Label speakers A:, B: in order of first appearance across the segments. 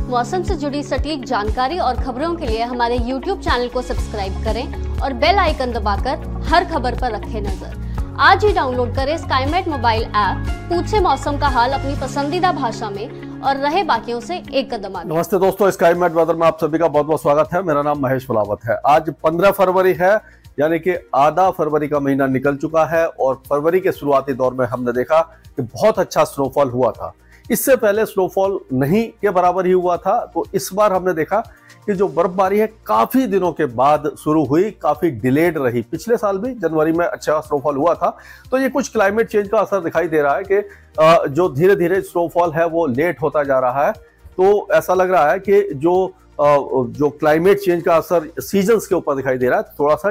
A: मौसम से जुड़ी सटीक जानकारी और खबरों के लिए हमारे YouTube चैनल को सब्सक्राइब करें और बेल आइकन दबाकर हर खबर पर रखें नजर। आज ही डाउनलोड करें स्काईमेट मोबाइल ऐप, पूछे मौसम का हाल अपनी पसंदीदा भाषा में और रहे बाकियों से एक कदम आगे।
B: नमस्ते दोस्तों, स्काईमेट वेदर में आप सभी का बहुत बहुत स्वागत है। मेरा नाम महेश फलावत है। आज 15 फरवरी है, यानी कि आधा फरवरी का महीना निकल चुका है और फरवरी के शुरुआती दौर में हमने देखा कि बहुत अच्छा स्नोफॉल हुआ था। इससे पहले स्नोफॉल नहीं के बराबर ही हुआ था, तो इस बार हमने देखा कि जो बर्फबारी है काफी दिनों के बाद शुरू हुई, काफी डिलेड रही। पिछले साल भी जनवरी में अच्छा स्नोफॉल हुआ था, तो ये कुछ क्लाइमेट चेंज का असर दिखाई दे रहा है कि जो धीरे धीरे स्नोफॉल है वो लेट होता जा रहा है। तो ऐसा लग रहा है कि जो क्लाइमेट चेंज का असर सीजन्स के ऊपर दिखाई दे रहा है, थोड़ा सा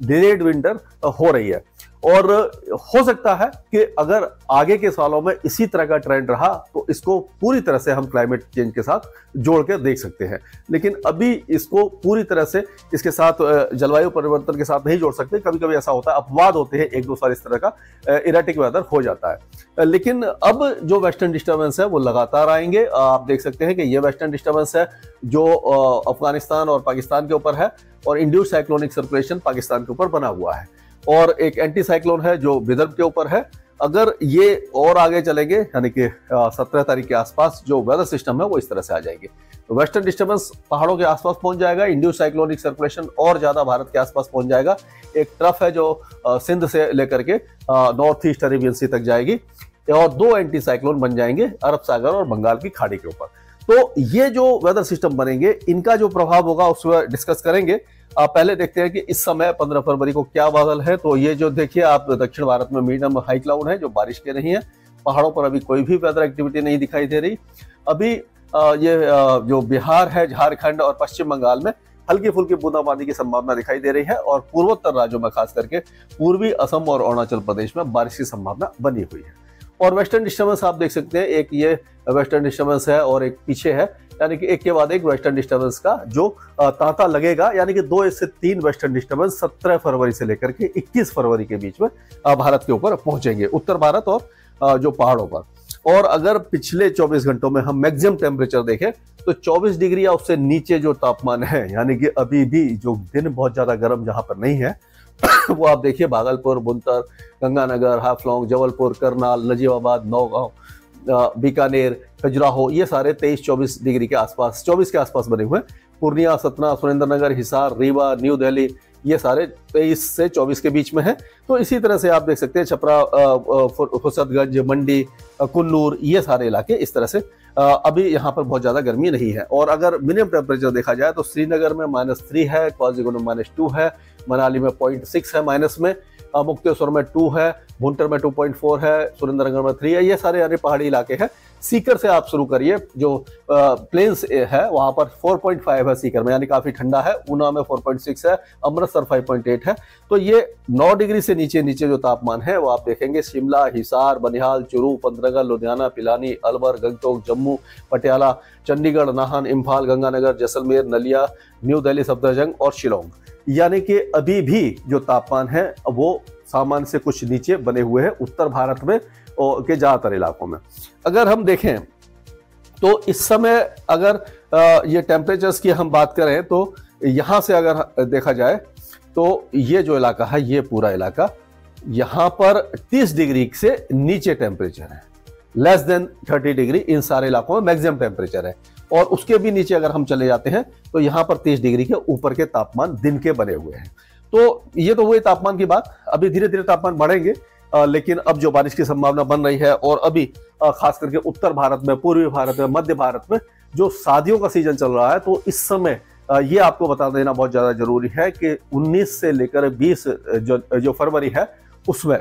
B: डिलेड विंटर हो रही है। और हो सकता है कि अगर आगे के सालों में इसी तरह का ट्रेंड रहा तो इसको पूरी तरह से हम क्लाइमेट चेंज के साथ जोड़ के देख सकते हैं, लेकिन अभी इसको पूरी तरह से इसके साथ जलवायु परिवर्तन के साथ नहीं जोड़ सकते। कभी कभी ऐसा होता है, अपवाद होते हैं, एक दो साल इस तरह का इरेटिक वेदर हो जाता है। लेकिन अब जो वेस्टर्न डिस्टर्बेंस है वो लगातार आएंगे। आप देख सकते हैं कि ये वेस्टर्न डिस्टर्बेंस है जो अफगानिस्तान और पाकिस्तान के ऊपर है, और इंड्यूस्ड साइक्लोनिक सर्कुलेशन पाकिस्तान के ऊपर बना हुआ है, और एक एंटी साइक्लोन है जो विदर्भ के ऊपर है। अगर ये और आगे चलेंगे, यानी कि 17 तारीख के आसपास जो वेदर सिस्टम है वो इस तरह से आ जाएंगे। तो वेस्टर्न डिस्टर्बेंस पहाड़ों के आसपास पहुंच जाएगा, इंड्यूस्ड साइक्लोनिक सर्कुलेशन और ज्यादा भारत के आसपास पहुंच जाएगा। एक ट्रफ है जो सिंध से लेकर के नॉर्थ ईस्ट अरेबियन सी तक जाएगी, और दो एंटी साइक्लोन बन जाएंगे अरब सागर और बंगाल की खाड़ी के ऊपर। तो ये जो वेदर सिस्टम बनेंगे, इनका जो प्रभाव होगा उसमें डिस्कस करेंगे। पहले देखते हैं कि इस समय 15 फरवरी को क्या बादल है। तो ये जो देखिए आप, दक्षिण भारत में मीडियम हाई क्लाउड है जो बारिश के नहीं है। पहाड़ों पर अभी कोई भी वेदर एक्टिविटी नहीं दिखाई दे रही। अभी ये जो बिहार है, झारखंड और पश्चिम बंगाल में हल्की फुल्की बूंदाबांदी की संभावना दिखाई दे रही है, और पूर्वोत्तर राज्यों में खास करके पूर्वी असम और अरुणाचल प्रदेश में बारिश की संभावना बनी हुई है। और वेस्टर्न डिस्टर्बेंस आप देख सकते हैं, एक ये वेस्टर्न डिस्टर्बेंस है और एक पीछे है, यानी कि एक के बाद एक वेस्टर्न डिस्टर्बेंस का जो तांता लगेगा, यानी कि 2 से 3 वेस्टर्न डिस्टर्बेंस 17 फरवरी से लेकर के 21 फरवरी के बीच में भारत के ऊपर पहुंचेंगे, उत्तर भारत और जो पहाड़ों पर। और अगर पिछले 24 घंटों में हम मैक्सिमम टेम्परेचर देखें तो 24 डिग्री या उससे नीचे जो तापमान है, यानी कि अभी भी जो दिन बहुत ज्यादा गर्म जहां पर नहीं है वो आप देखिए भागलपुर, बुनतर, गंगानगर, हाफलॉन्ग, जबलपुर, करनाल, नजीबाबाद, नौगांव, बीकानेर, खजुराहो, ये सारे 23-24 डिग्री के आसपास, 24 के आसपास बने हुए हैं। पूर्णिया, सतना, सुरेंद्रनगर, हिसार, रीवा, न्यू दिल्ली, ये सारे 23 से 24 के बीच में है। तो इसी तरह से आप देख सकते हैं छपरा, फुर्सतगंज, मंडी, कुन्नूर, ये सारे इलाके इस तरह से अभी यहाँ पर बहुत ज्यादा गर्मी नहीं है। और अगर मिनिमम टेम्परेचर देखा जाए तो श्रीनगर में -3 है, क्वाजीगुंड में -2 है, मनाली में 0.6 है माइनस में, मुक्तेश्वर में 2 है, भुंटर में 2.4 है, सुरेंद्रनगर में 3 है। ये सारे यानी पहाड़ी इलाके हैं। सीकर से आप शुरू करिए, जो प्लेन्स है वहां पर 4.5 है सीकर में, यानी काफी ठंडा है। ऊना में 4.6 है, अमृतसर 5.8 है। तो ये 9 डिग्री से नीचे जो तापमान है वो आप देखेंगे शिमला, हिसार, बनिहाल, चुरू, पंतनगर, लुधियाना, पिलानी, अलवर, गंगटोक, जम्मू, पटियाला, चंडीगढ़, नाहन, इम्फाल, गंगानगर, जैसलमेर, नलिया, न्यू दिल्ली, सफदरजंग और शिलोंग। यानी कि अभी भी जो तापमान है वो सामान्य से कुछ नीचे बने हुए हैं उत्तर भारत में के ज्यादातर इलाकों में। अगर हम देखें तो इस समय अगर ये टेम्परेचर्स की हम बात करें तो यहां से अगर देखा जाए तो ये जो इलाका है, ये पूरा इलाका, यहां पर 30 डिग्री से नीचे टेम्परेचर है, लेस देन 30 डिग्री इन सारे इलाकों में मैक्सिमम टेम्परेचर है। और उसके भी नीचे अगर हम चले जाते हैं तो यहां पर 30 डिग्री के ऊपर के तापमान दिन के बने हुए हैं। तो ये तो हुई तापमान की बात। अभी धीरे धीरे तापमान बढ़ेंगे, लेकिन अब जो बारिश की संभावना बन रही है, और अभी खास करके उत्तर भारत में, पूर्वी भारत में, मध्य भारत में जो शादियों का सीजन चल रहा है, तो इस समय ये आपको बता देना बहुत ज्यादा जरूरी है कि 19 से लेकर 20 जो फरवरी है उसमें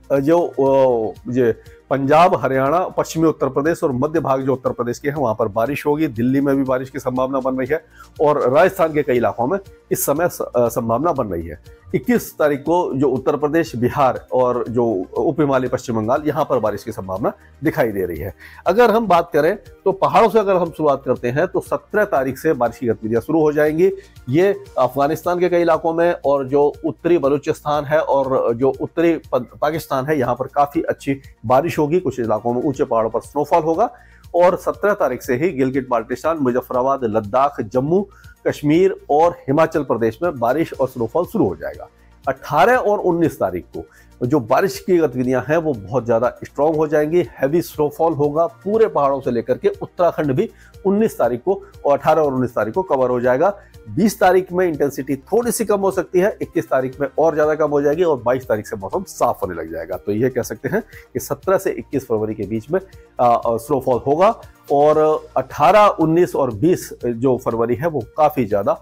B: जो पंजाब, हरियाणा, पश्चिमी उत्तर प्रदेश और मध्य भाग जो उत्तर प्रदेश के हैं वहां पर बारिश होगी। दिल्ली में भी बारिश की संभावना बन रही है, और राजस्थान के कई इलाकों में इस समय संभावना बन रही है। 21 तारीख को जो उत्तर प्रदेश, बिहार और जो उप हिमालय पश्चिम बंगाल, यहाँ पर बारिश की संभावना दिखाई दे रही है। अगर हम बात करें तो पहाड़ों से अगर हम शुरुआत करते हैं तो 17 तारीख से बारिश की गतिविधियां शुरू हो जाएंगी। ये अफगानिस्तान के कई इलाकों में, और जो उत्तरी बलूचिस्तान है और जो उत्तरी पाकिस्तान है, यहाँ पर काफी अच्छी बारिश होगी। कुछ इलाकों में ऊंचे पहाड़ों पर स्नोफॉल होगा। और 17 तारीख से ही गिलगित बाल्टिस्तान, मुजफ्फराबाद, लद्दाख, जम्मू कश्मीर और हिमाचल प्रदेश में बारिश और स्नोफॉल शुरू हो जाएगा। 18 और 19 तारीख को जो बारिश की गतिविधियां हैं वो बहुत ज्यादा स्ट्रांग हो जाएंगी। हैवी स्नोफॉल होगा पूरे पहाड़ों से लेकर के उत्तराखंड भी 19 तारीख को और 18 और 19 तारीख को कवर हो जाएगा। 20 तारीख में इंटेंसिटी थोड़ी सी कम हो सकती है, 21 तारीख में और ज्यादा कम हो जाएगी और 22 तारीख से मौसम साफ होने लग जाएगा। तो ये कह सकते हैं कि 17 से 21 फरवरी के बीच में स्नोफॉल होगा और 18, 19 और 20 जो फरवरी है वो काफी ज्यादा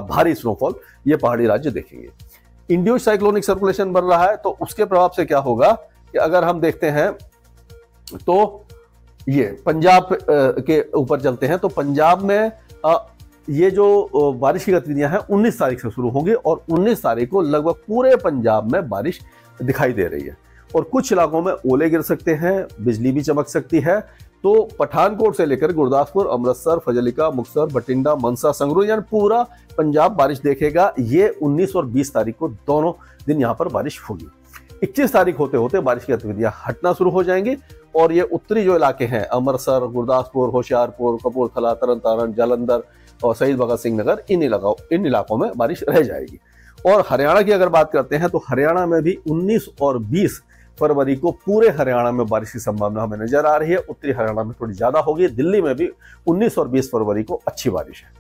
B: भारी स्नोफॉल ये पहाड़ी राज्य देखेंगे। इंड्यूस्ड साइक्लोनिक सर्कुलेशन बन रहा है, तो उसके प्रभाव से क्या होगा कि अगर हम देखते हैं तो ये पंजाब के ऊपर चलते हैं, तो पंजाब में ये जो बारिश की गतिविधियां हैं 19 तारीख से शुरू होंगी और 19 तारीख को लगभग पूरे पंजाब में बारिश दिखाई दे रही है और कुछ इलाकों में ओले गिर सकते हैं, बिजली भी चमक सकती है। तो पठानकोट से लेकर गुरदासपुर, अमृतसर, फजलिका, मुक्तसर, बठिंडा, मनसा, संगरूर यानी पूरा पंजाब बारिश देखेगा। ये 19 और 20 तारीख को दोनों दिन यहाँ पर बारिश होगी। 21 तारीख होते होते बारिश की गतिविधियां हटना शुरू हो जाएंगी और ये उत्तरी जो इलाके हैं अमृतसर, गुरदासपुर, होशियारपुर, कपूरथला, तरन तारण, जालंधर और शहीद भगत सिंह नगर, इन इलाकों में बारिश रह जाएगी। और हरियाणा की अगर बात करते हैं तो हरियाणा में भी 19 और 20 फरवरी को पूरे हरियाणा में बारिश की संभावना हमें नजर आ रही है। उत्तरी हरियाणा में थोड़ी ज्यादा होगी। दिल्ली में भी 19 और 20 फरवरी को अच्छी बारिश है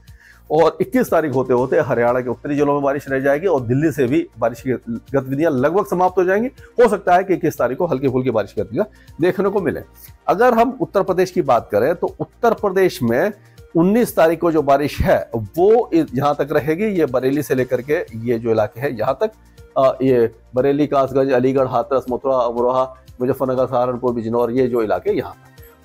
B: और 21 तारीख होते होते हरियाणा के उत्तरी जिलों में बारिश रह जाएगी और दिल्ली से भी बारिश की गतिविधियां लगभग समाप्त हो जाएंगी। हो सकता है कि 21 तारीख को हल्की फुल्की बारिश की गतिविधियां देखने को मिले। अगर हम उत्तर प्रदेश की बात करें तो उत्तर प्रदेश में 19 तारीख को जो बारिश है वो यहाँ तक रहेगी। ये बरेली से लेकर के ये जो इलाके हैं यहाँ तक, ये बरेली, कासगंज, अलीगढ़, हाथरस, मथुरा, अमरोहा, मुजफ्फरनगर, सहारनपुर, बिजनौर, ये जो इलाके यहाँ।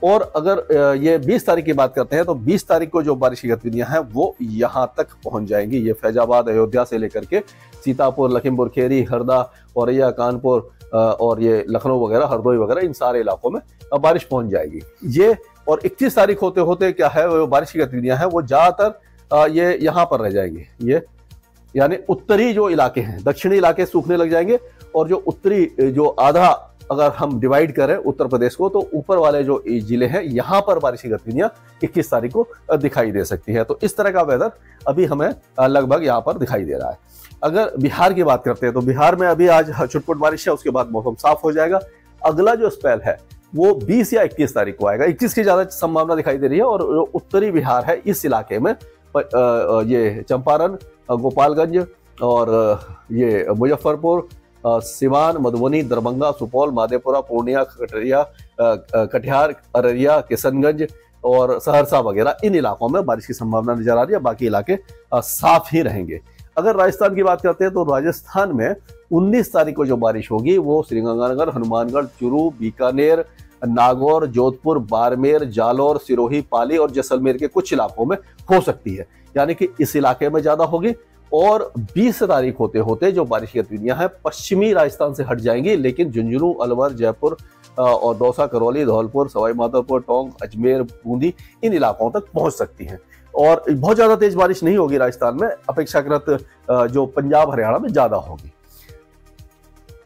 B: और अगर ये 20 तारीख की बात करते हैं तो 20 तारीख को जो बारिश की गतिविधियां हैं वो यहाँ तक पहुंच जाएंगी। ये फैजाबाद, अयोध्या से लेकर के सीतापुर, लखीमपुर खीरी, हरदा, औरैया, कानपुर और ये लखनऊ वगैरह, हरदोई वगैरह, इन सारे इलाकों में बारिश पहुंच जाएगी। ये और 21 तारीख होते होते क्या है वो बारिश की गतिविधियां हैं वो ज्यादातर ये यहाँ पर रह जाएंगी। ये यानी उत्तरी जो इलाके हैं, दक्षिणी इलाके सूखने लग जाएंगे और जो उत्तरी जो आधा अगर हम डिवाइड करें उत्तर प्रदेश को तो ऊपर वाले जो जिले हैं यहाँ पर बारिश की गतिविधियां 21 तारीख को दिखाई दे सकती है। तो इस तरह का वेदर अभी हमें लगभग यहाँ पर दिखाई दे रहा है। अगर बिहार की बात करते हैं तो बिहार में अभी आज छुटपुट बारिश है, उसके बाद मौसम साफ हो जाएगा। अगला जो स्पेल है वो 20 या 21 तारीख को आएगा। 21 की ज्यादा संभावना दिखाई दे रही है और जो उत्तरी बिहार है इस इलाके में ये चंपारण, गोपालगंज और ये मुजफ्फरपुर, सिवान, मधुबनी, दरभंगा, सुपौल, माधेपुरा, पूर्णिया, कटिहार, अररिया, किशनगंज और सहरसा वगैरह, इन इलाकों में बारिश की संभावना नजर आ रही है। बाकी इलाके साफ ही रहेंगे। अगर राजस्थान की बात करते हैं तो राजस्थान में 19 तारीख को जो बारिश होगी वो श्रीगंगानगर, हनुमानगढ़, चूरू, बीकानेर, नागौर, जोधपुर, बाड़मेर, जालौर, सिरोही, पाली और जैसलमेर के कुछ इलाकों में हो सकती है, यानी कि इस इलाके में ज्यादा होगी। और 20 तारीख होते होते जो बारिश की गतिविधियां हैं पश्चिमी राजस्थान से हट जाएंगी, लेकिन झुंझुनू, अलवर, जयपुर और दौसा, करौली, धौलपुर, सवाई माधोपुर, टोंक, अजमेर, बूंदी, इन इलाकों तक पहुंच सकती हैं। और बहुत ज्यादा तेज बारिश नहीं होगी राजस्थान में, अपेक्षाकृत जो पंजाब, हरियाणा में ज्यादा होगी।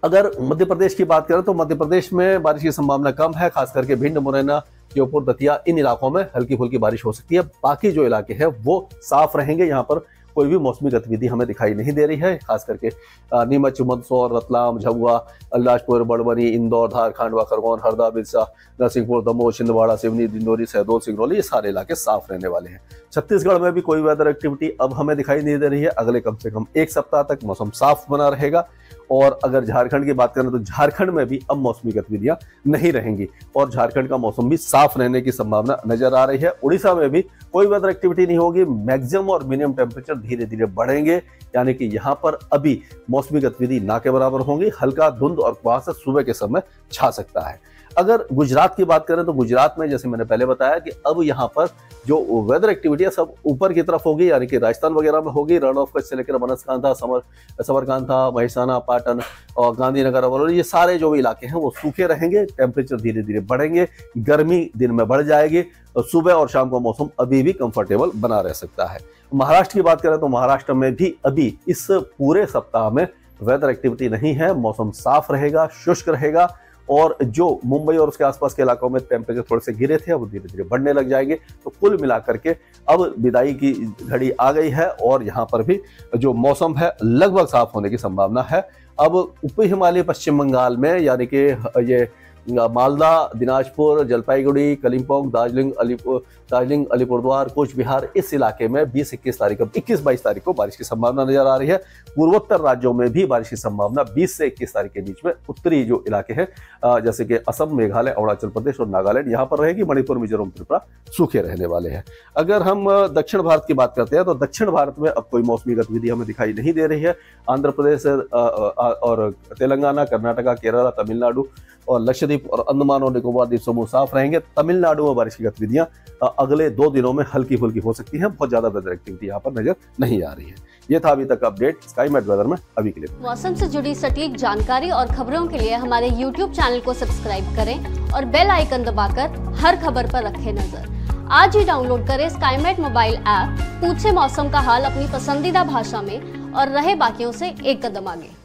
B: अगर मध्य प्रदेश की बात करें तो मध्य प्रदेश में बारिश की संभावना कम है, खास करके भिंड, मुरैना, श्योपुर, दतिया, इन इलाकों में हल्की फुल्की बारिश हो सकती है। बाकी जो इलाके हैं वो साफ रहेंगे। यहाँ पर कोई भी मौसमी गतिविधि हमें दिखाई नहीं दे रही है। खास करके नीमच, मंदसौर, रतलाम, झाबुआ, अलीराजपुर, बड़वानी, इंदौर, धार, खांडवा, खरगोन, हरदा, बिरसा, नरसिंहपुर, दमोह, छिंदवाड़ा, सिवनी, दिंडोरी, शहडोल, सिंगरौली, ये सारे इलाके साफ रहने वाले हैं। छत्तीसगढ़ में भी कोई वेदर एक्टिविटी अब हमें दिखाई नहीं दे रही है। अगले कम से कम एक सप्ताह तक मौसम साफ बना रहेगा। और अगर झारखंड की बात करें तो झारखंड में भी अब मौसमी गतिविधियां नहीं रहेंगी और झारखंड का मौसम भी साफ रहने की संभावना नजर आ रही है। उड़ीसा में भी कोई वेदर एक्टिविटी नहीं होगी। मैक्सिमम और मिनिमम टेम्परेचर धीरे धीरे बढ़ेंगे, यानी कि यहाँ पर अभी मौसमी गतिविधि ना के बराबर होंगी। हल्का धुंध और कुहासा सुबह के समय छा सकता है। अगर गुजरात की बात करें तो गुजरात में जैसे मैंने पहले बताया कि अब यहाँ पर जो वेदर एक्टिविटी है सब ऊपर की तरफ होगी, यानी कि राजस्थान वगैरह में होगी। रण ऑफ कच्छ से लेकर बनासकांठा, सबरकांठा, महसाना, पाटन और गांधीनगर और ये सारे जो भी इलाके हैं वो सूखे रहेंगे। टेम्परेचर धीरे धीरे बढ़ेंगे, गर्मी दिन में बढ़ जाएगी और सुबह और शाम का मौसम अभी भी कंफर्टेबल बना रह सकता है। महाराष्ट्र की बात करें तो महाराष्ट्र में भी अभी इस पूरे सप्ताह में वेदर एक्टिविटी नहीं है। मौसम साफ रहेगा, शुष्क रहेगा और जो मुंबई और उसके आसपास के इलाकों में टेम्परेचर थोड़े से गिरे थे, अब धीरे धीरे बढ़ने लग जाएंगे। तो कुल मिलाकर के अब विदाई की घड़ी आ गई है और यहाँ पर भी जो मौसम है लगभग साफ होने की संभावना है। अब उप हिमालय पश्चिम बंगाल में यानी कि ये मालदा, दिनाजपुर, जलपाईगुड़ी, कलिम्पोंग, दार्जिलिंग, अलीपुरद्वार, कोच बिहार, इस इलाके में 21-22 तारीख को बारिश की संभावना नजर आ रही है। पूर्वोत्तर राज्यों में भी बारिश की संभावना 20 से 21 तारीख के बीच में। उत्तरी जो इलाके हैं जैसे कि असम, मेघालय, अरुणाचल प्रदेश और नागालैंड, यहाँ पर रहेगी। मणिपुर, मिजोरम, त्रिपुरा सूखे रहने वाले हैं। अगर हम दक्षिण भारत की बात करते हैं तो दक्षिण भारत में अब कोई मौसमी गतिविधि हमें दिखाई नहीं दे रही है। आंध्र प्रदेश और तेलंगाना, कर्नाटका, केरला, तमिलनाडु और लक्षद्वीप और अंडमान और निकोबार द्वीप समूह साफ रहेंगे। तमिलनाडु में बारिश की गतिविधियां अगले 2 दिनों में हल्की फुल्की हो सकती हैं। बहुत ज्यादा वेदर एक्टिविटी यहाँ पर नजर नहीं आ रही है। ये था अभी तक अपडेट स्काईमेट वेदर में अभी के लिए।
A: मौसम से जुड़ी सटीक जानकारी और खबरों के लिए हमारे YouTube चैनल को सब्सक्राइब करें और बेल आइकन दबाकर हर खबर पर रखें नजर। आज ही डाउनलोड करें स्काईमेट मोबाइल ऐप, पूछे मौसम का हाल अपनी पसंदीदा भाषा में और रहे बाकियों से एक कदम आगे।